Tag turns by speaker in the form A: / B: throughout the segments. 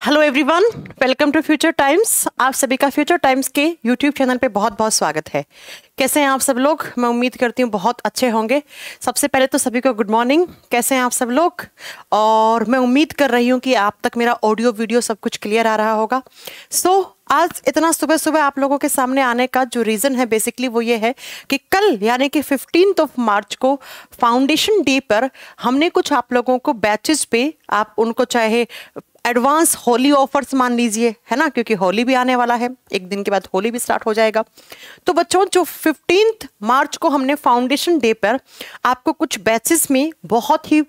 A: Hello everyone, welcome to Future Times. आप सभी का फ्यूचर टाइम्स के यूट्यूब चैनल पे बहुत बहुत स्वागत है। कैसे हैं आप सब लोग? मैं उम्मीद करती हूँ बहुत अच्छे होंगे। सबसे पहले तो सभी को गुड मॉर्निंग। कैसे हैं आप सब लोग? और मैं उम्मीद कर रही हूँ कि आप तक मेरा ऑडियो वीडियो सब कुछ क्लियर आ रहा होगा। आज इतना सुबह सुबह आप लोगों के सामने आने का जो रीज़न है बेसिकली वो ये है कि कल यानी कि 15 मार्च को फाउंडेशन डे पर हमने कुछ आप लोगों को बैचेस पे, आप उनको चाहे एडवांस होली ऑफर्स मान लीजिए, है ना, क्योंकि होली भी आने वाला है, एक दिन के बाद होली भी स्टार्ट हो जाएगा। तो बच्चों, जो 15 मार्च को हमने फाउंडेशन डे पर आपको कुछ बैचेस में बहुत ही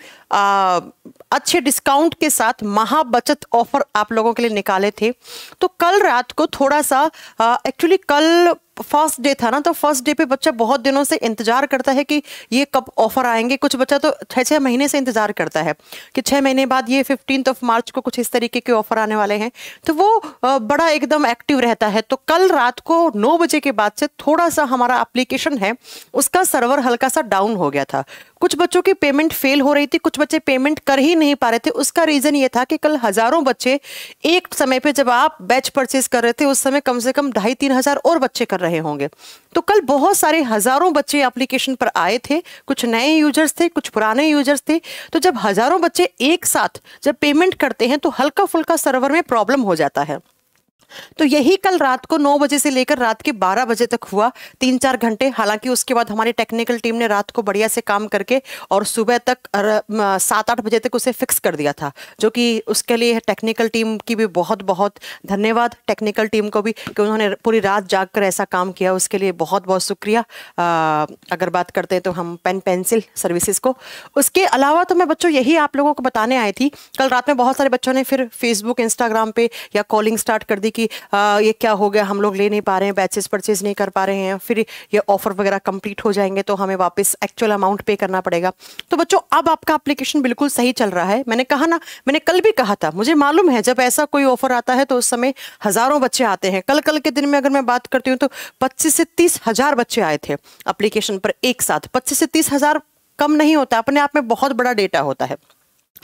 A: अच्छे डिस्काउंट के साथ महा बचत ऑफर आप लोगों के लिए निकाले थे। तो कल रात को थोड़ा सा एक्चुअली कल फर्स्ट डे था ना, तो फर्स्ट डे पे बच्चा बहुत दिनों से इंतजार करता है कि ये कब ऑफर आएंगे। कुछ बच्चा तो 6 महीने से इंतजार करता है कि 6 महीने बाद ये 15 मार्च को कुछ इस तरीके के ऑफर आने वाले हैं, तो वो बड़ा एकदम एक्टिव रहता है। तो कल रात को 9 बजे के बाद से थोड़ा सा हमारा एप्लीकेशन है उसका सर्वर हल्का सा डाउन हो गया था। कुछ बच्चों की पेमेंट फेल हो रही थी, कुछ बच्चे पेमेंट कर ही नहीं पा रहे थे। उसका रीजन ये था कि कल हजारों बच्चे एक समय पे, जब आप बैच परचेज कर रहे थे उस समय कम से कम 2,500-3 हजार और बच्चे कर रहे होंगे। तो कल बहुत सारे हजारों बच्चे एप्लीकेशन पर आए थे, कुछ नए यूजर्स थे, कुछ पुराने यूजर्स थे। तो जब हजारों बच्चे एक साथ जब पेमेंट करते हैं तो हल्का फुल्का सर्वर में प्रॉब्लम हो जाता है। तो यही कल रात को 9 बजे से लेकर रात के 12 बजे तक हुआ, 3-4 घंटे। हालांकि उसके बाद हमारी टेक्निकल टीम ने रात को बढ़िया से काम करके और सुबह तक 7-8 बजे तक उसे फिक्स कर दिया था, जो कि उसके लिए टेक्निकल टीम की भी बहुत बहुत धन्यवाद। टेक्निकल टीम को भी कि उन्होंने पूरी रात जाग कर ऐसा काम किया, उसके लिए बहुत बहुत शुक्रिया। अगर बात करते हैं तो हम पेन पेंसिल सर्विसेज को। उसके अलावा तो मैं बच्चों यही आप लोगों को बताने आई थी। कल रात में बहुत सारे बच्चों ने फिर फेसबुक, इंस्टाग्राम पे या कॉलिंग स्टार्ट कर दी कि ये क्या हो गया, हम लोग ले नहीं पा रहे हैं, बैचेस परचेज नहीं कर पा रहे हैं, फिर ये ऑफर वगैरह कंप्लीट हो जाएंगे तो हमें वापस एक्चुअल अमाउंट पे करना पड़ेगा। तो बच्चों, अब आपका एप्लीकेशन बिल्कुल सही चल रहा है। मैंने कहा ना, मैंने कल भी कहा था, मुझे मालूम है जब ऐसा कोई ऑफर आता है तो उस समय हजारों बच्चे आते हैं। कल के दिन में अगर मैं बात करती हूँ तो 25 से 30 हजार बच्चे आए थे एप्लीकेशन पर एक साथ। 25 से 30 हजार कम नहीं होता, अपने आप में बहुत बड़ा डेटा होता है।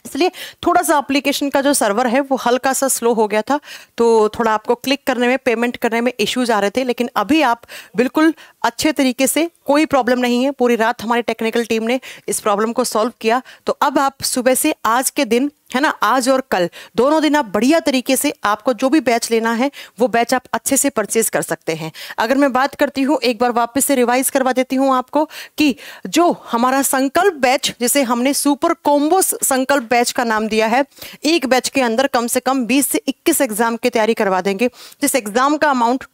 A: इसलिए थोड़ा सा एप्लीकेशन का जो सर्वर है वो हल्का सा स्लो हो गया था, तो थोड़ा आपको क्लिक करने में, पेमेंट करने में इश्यूज आ रहे थे। लेकिन अभी आप बिल्कुल अच्छे तरीके से, कोई प्रॉब्लम नहीं है। पूरी रात हमारी टेक्निकल टीम ने इस प्रॉब्लम को सॉल्व किया। तो अब आप सुबह से आज के दिन, है ना, आज और कल दोनों दिन आप बढ़िया तरीके से, आपको जो भी बैच लेना है वो बैच आप अच्छे से परचेज कर सकते हैं। अगर मैं बात करती हूँ, एक बार वापस से रिवाइज करवा देती हूँ आपको कि जो हमारा संकल्प बैच, जिसे हमने सुपर कॉम्बो संकल्प बैच का नाम दिया है, एक बैच के अंदर कम से कम 20 से 21 एग्जाम की तैयारी करवा देंगे। जिस एग्जाम का अमाउंट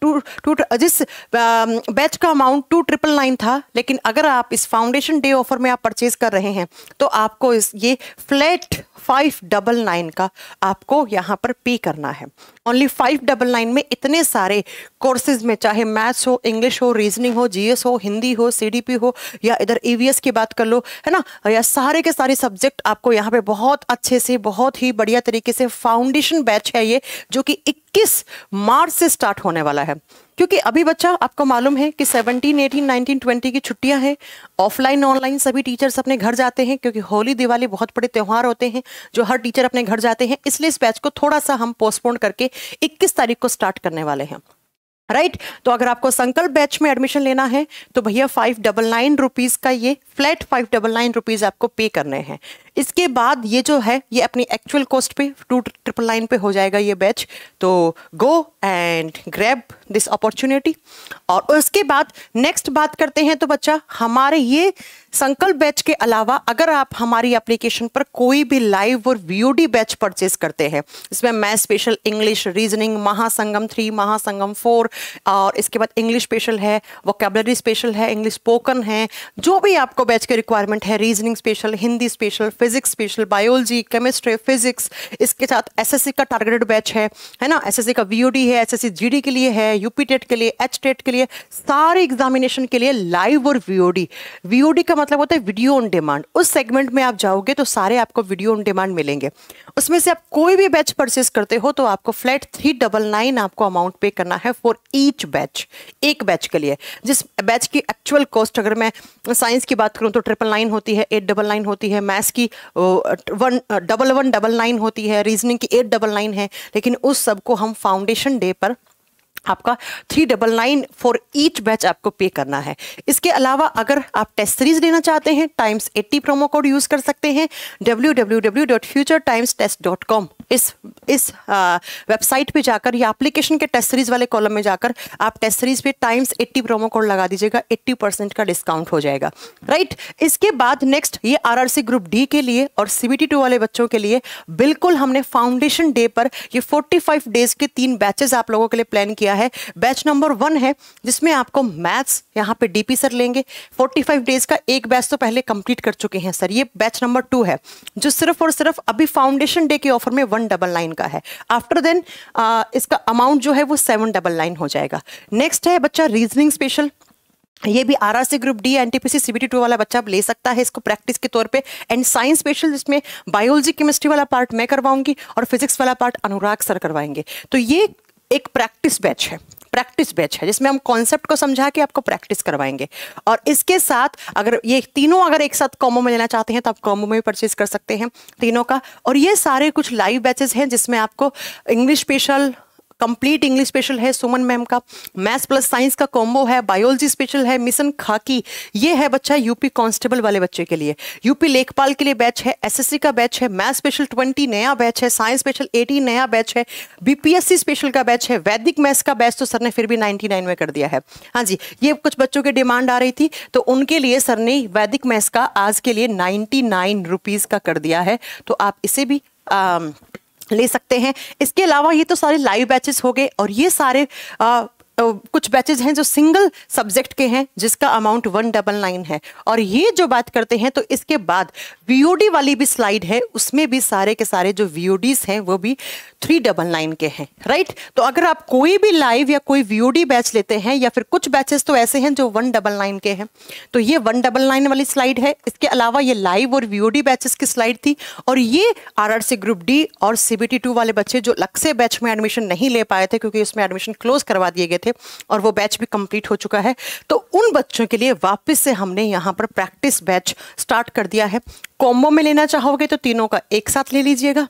A: जिस बैच का अमाउंट 2,999 था, लेकिन अगर आप इस फाउंडेशन डे ऑफर में आप परचेज कर रहे हैं तो आपको ये फ्लैट 599 का आपको यहाँ पर पे करना है। ओनली 599 में इतने सारे कोर्सेज में, चाहे मैथ्स हो, इंग्लिश हो, रीजनिंग हो, जीएस हो, हिंदी हो, सीडीपी हो, या इधर ईवीएस की बात कर लो, है ना, या सारे के सारे सब्जेक्ट आपको यहाँ पे बहुत अच्छे से, बहुत ही बढ़िया तरीके से फाउंडेशन बैच है ये, जो कि 21 मार्च से स्टार्ट होने वाला है। क्योंकि अभी बच्चा, आपको मालूम है कि 17, 18, 19, 20 की छुट्टियां हैं। ऑफलाइन ऑनलाइन सभी टीचर्स अपने घर जाते हैं, क्योंकि होली दिवाली बहुत बड़े त्योहार होते हैं जो हर टीचर अपने घर जाते हैं। इसलिए इस बैच को थोड़ा सा हम पोस्टपोन करके 21 तारीख को स्टार्ट करने वाले हैं, राइट। तो अगर आपको संकल्प बैच में एडमिशन लेना है तो भैया 599 रुपीज का, ये फ्लैट 599 रुपीज आपको पे करने हैं। इसके बाद ये जो है ये अपनी एक्चुअल कॉस्ट पे 2,999 पे हो जाएगा ये बैच। तो go and grab this opportunity. और उसके बाद नेक्स्ट बात करते हैं तो बच्चा, हमारे ये संकल्प बैच के अलावा अगर आप हमारी एप्लीकेशन पर कोई भी लाइव और वीओडी बैच परचेज करते हैं, इसमें मैथ स्पेशल, इंग्लिश, रीजनिंग, महासंगम 3, महासंगम 4, और इसके बाद इंग्लिश स्पेशल है, वोकैबुलरी स्पेशल है, इंग्लिश स्पोकन है, जो भी आपको बैच के रिक्वायरमेंट है, reasoning special, Hindi special, physics special, biology, chemistry, physics, इसके साथ एसएससी का टारगेटेड बैच है ना, एसएससी का वीओडी है, एसएससी जीडी के लिए है, यूपी टेट के लिए, एच टेट के लिए, सारे एग्जामिनेशन के लिए लाइव और वीओडी का मतलब होता है वीडियो ऑन डिमांड। उस सेगमेंट में आप जाओगे तो सारे आपको वीडियो ऑन डिमांड मिलेंगे। उसमें से आप कोई भी बैच परचेस करते हो तो आपको फ्लैट 399 आपको अमाउंट पे करना है फॉर ईच बैच, एक बैच के लिए। जिस बैच की एक्चुअल कॉस्ट, अगर मैं साइंस की बात करूं तो 999 होती है, 899 होती है, मैथ्स की 1199 होती है, रीजनिंग की 899 है, लेकिन उस सब को हम फाउंडेशन डे पर आपका 399 फॉर ईच बैच आपको पे करना है। इसके अलावा अगर आप टेस्ट सीरीज लेना चाहते हैं ×80 प्रोमो कोड यूज कर सकते हैं। www.futuretimestest.com इस वेबसाइट पे जाकर या एप्लीकेशन के टेस्ट सीरीज वाले कॉलम में जाकर आप टेस्ट सीरीज पे ×80 प्रोमो कोड लगा दीजिएगा, 80% का डिस्काउंट हो जाएगा। राइट, इसके बाद नेक्स्ट ये आरआरसी ग्रुप डी के लिए और सीबीटी 2 वाले बच्चों के लिए बिल्कुल हमने फाउंडेशन डे पर ये 45 डेज के 3 बैचेस आप लोगों के लिए प्लान किया है। बैच नंबर 1 है जिसमें आपको मैथ्स यहाँ पे डीपी सर लेंगे। 45 डेज का एक बैच तो पहले कंप्लीट कर चुके हैं सर। ये बैच नंबर 2 है जो सिर्फ और सिर्फ अभी फाउंडेशन डे के ऑफर में 199 का है। आफ्टर देन इसका अमाउंट जो है वो 799 हो जाएगा। नेक्स्ट है बच्चा रीजनिंग स्पेशल। ये भी RRC group D NTPC CBT 2 वाला बच्चा ले सकता है इसको प्रैक्टिस के तौर पे। एंड साइंस स्पेशल जिसमें बायोलॉजी केमिस्ट्री वाला पार्ट मैं करवाऊंगी और फिजिक्स वाला पार्ट अनुराग सर करवाएंगे। तो ये एक प्रैक्टिस बैच है जिसमें हम कॉन्सेप्ट को समझा के आपको प्रैक्टिस करवाएंगे। और इसके साथ अगर ये तीनों अगर एक साथ कॉम्बो में लेना चाहते हैं तो आप कॉम्बो में भी परचेज कर सकते हैं तीनों का। और ये सारे कुछ लाइव बैचेस हैं जिसमें आपको English special, complete English special है सुमन मैम का, मैथ्स प्लस साइंस का कॉम्बो है, बायोलॉजी स्पेशल है मिशन खाकी, ये है बच्चा यूपी कांस्टेबल वाले बच्चे के लिए, यूपी लेखपाल के लिए बैच है, एसएससी का बैच है, मैथ्स स्पेशल 20 नया बैच है, साइंस स्पेशल 18 नया बैच है, बीपीएससी स्पेशल का बैच है, वैदिक मैथ्स का बैच तो सर ने फिर भी 99 में कर दिया है। हाँ जी, ये कुछ बच्चों की डिमांड आ रही थी तो उनके लिए सर ने वैदिक मैथ्स का आज के लिए 99 रुपीज का कर दिया है, तो आप इसे भी ले सकते हैं। इसके अलावा ये तो सारे लाइव बैचेस हो गए और ये सारे कुछ बैचेज हैं जो सिंगल सब्जेक्ट के हैं जिसका अमाउंट 199 है। और ये जो बात करते हैं तो इसके बाद वीओडी वाली भी स्लाइड है, उसमें भी सारे के सारे जो वीओडीज हैं वो भी 399 के हैं। राइट, तो अगर आप कोई भी लाइव या कोई वीओडी बैच लेते हैं या फिर कुछ बैचेस तो ऐसे हैं जो 199 के हैं, तो ये 199 वाली स्लाइड है। इसके अलावा ये लाइव और वीओडी बैचेस की स्लाइड थी। और ये आरआरसी ग्रुप डी और सीबीटी 2 वाले बच्चे जो अलग से बैच में एडमिशन नहीं ले पाए थे क्योंकि उसमें एडमिशन क्लोज करवा दिए गए थे और वो बैच भी कंप्लीट हो चुका है, तो उन बच्चों के लिए वापस से हमने यहाँ पर प्रैक्टिस बैच स्टार्ट कर दिया है। कॉम्बो में लेना चाहोगे तो तीनों का एक साथ ले लीजिएगा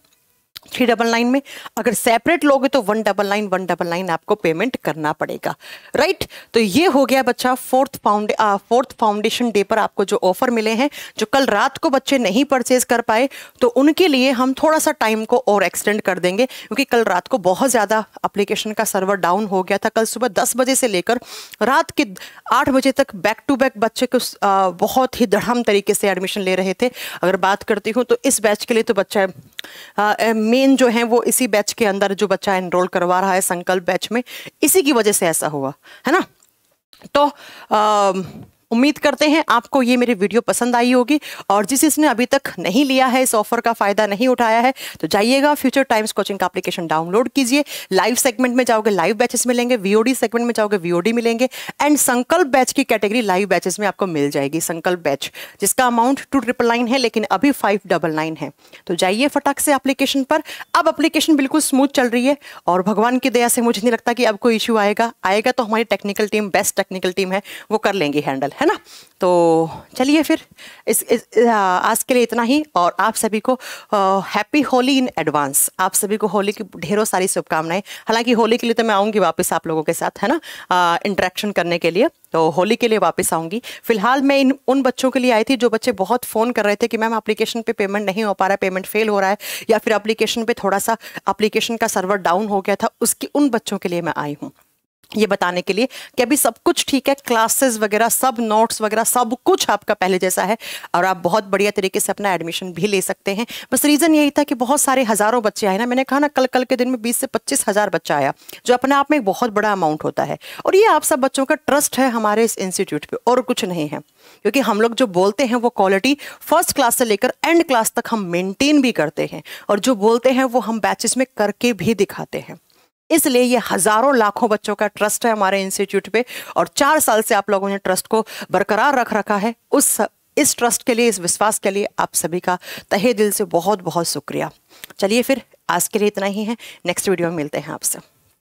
A: 399 में, अगर सेपरेट लोगे तो 199 आपको पेमेंट करना पड़ेगा। राइट, तो ये हो गया बच्चा फोर्थ फाउंडेशन डे पर आपको जो ऑफर मिले हैं। जो कल रात को बच्चे नहीं परचेज कर पाए तो उनके लिए हम थोड़ा सा टाइम को और एक्सटेंड कर देंगे क्योंकि कल रात को बहुत ज़्यादा एप्लीकेशन का सर्वर डाउन हो गया था। कल सुबह 10 बजे से लेकर रात के 8 बजे तक बैक टू बैक बच्चे को बहुत ही धड़ाम तरीके से एडमिशन ले रहे थे। अगर बात करती हूँ तो इस बैच के लिए तो बच्चा मेन जो है वो इसी बैच के अंदर जो बच्चा एनरोल करवा रहा है संकल्प बैच में, इसी की वजह से ऐसा हुआ है ना। तो उम्मीद करते हैं आपको ये मेरी वीडियो पसंद आई होगी और जिसने अभी तक नहीं लिया है, इस ऑफर का फायदा नहीं उठाया है, तो जाइएगा फ्यूचर टाइम्स कोचिंग का एप्लीकेशन डाउनलोड कीजिए। लाइव सेगमेंट में जाओगे लाइव बैचेस मिलेंगे, वीओडी सेगमेंट में जाओगे वीओडी मिलेंगे एंड संकल्प बैच की कैटेगरी लाइव बैचेस में आपको मिल जाएगी। संकल्प बैच जिसका अमाउंट 299 है लेकिन अभी 599 है। तो जाइए फटाक से एप्लीकेशन पर। अब एप्लीकेशन बिल्कुल स्मूथ चल रही है और भगवान की दया से मुझे नहीं लगता कि अब कोई इशू आएगा तो हमारी technical team, best technical team है, वो कर लेंगी हैंडल, है ना। तो चलिए फिर आज के लिए इतना ही और आप सभी को हैप्पी होली इन एडवांस। आप सभी को होली की ढेरों सारी शुभकामनाएं। हालांकि होली के लिए तो मैं आऊँगी वापस आप लोगों के साथ, है ना, इंटरेक्शन करने के लिए, तो होली के लिए वापस आऊँगी। फिलहाल मैं उन बच्चों के लिए आई थी जो बच्चे बहुत फ़ोन कर रहे थे कि मैम एप्लीकेशन पे पेमेंट नहीं हो पा रहा है, पेमेंट फेल हो रहा है या फिर एप्लीकेशन पे थोड़ा सा एप्लीकेशन का सर्वर डाउन हो गया था, उन बच्चों के लिए मैं आई हूँ ये बताने के लिए कि अभी सब कुछ ठीक है, क्लासेस वगैरह सब, नोट्स वगैरह सब कुछ आपका पहले जैसा है और आप बहुत बढ़िया तरीके से अपना एडमिशन भी ले सकते हैं। बस रीज़न यही था कि बहुत सारे हज़ारों बच्चे आए ना, मैंने कहा ना कल के दिन में 20 से 25 हज़ार बच्चा आया, जो अपने आप में एक बहुत बड़ा अमाउंट होता है। और ये आप सब बच्चों का ट्रस्ट है हमारे इस इंस्टीट्यूट पर और कुछ नहीं है, क्योंकि हम लोग जो बोलते हैं वो क्वालिटी फर्स्ट क्लास से लेकर एंड क्लास तक हम मेनटेन भी करते हैं और जो बोलते हैं वो हम बैचेस में करके भी दिखाते हैं। इसलिए ये हजारों लाखों बच्चों का ट्रस्ट है हमारे इंस्टीट्यूट पे और 4 साल से आप लोगों ने ट्रस्ट को बरकरार रख रखा है। इस ट्रस्ट के लिए, इस विश्वास के लिए आप सभी का तहे दिल से बहुत बहुत शुक्रिया। चलिए फिर आज के लिए इतना ही है, नेक्स्ट वीडियो में मिलते हैं आपसे।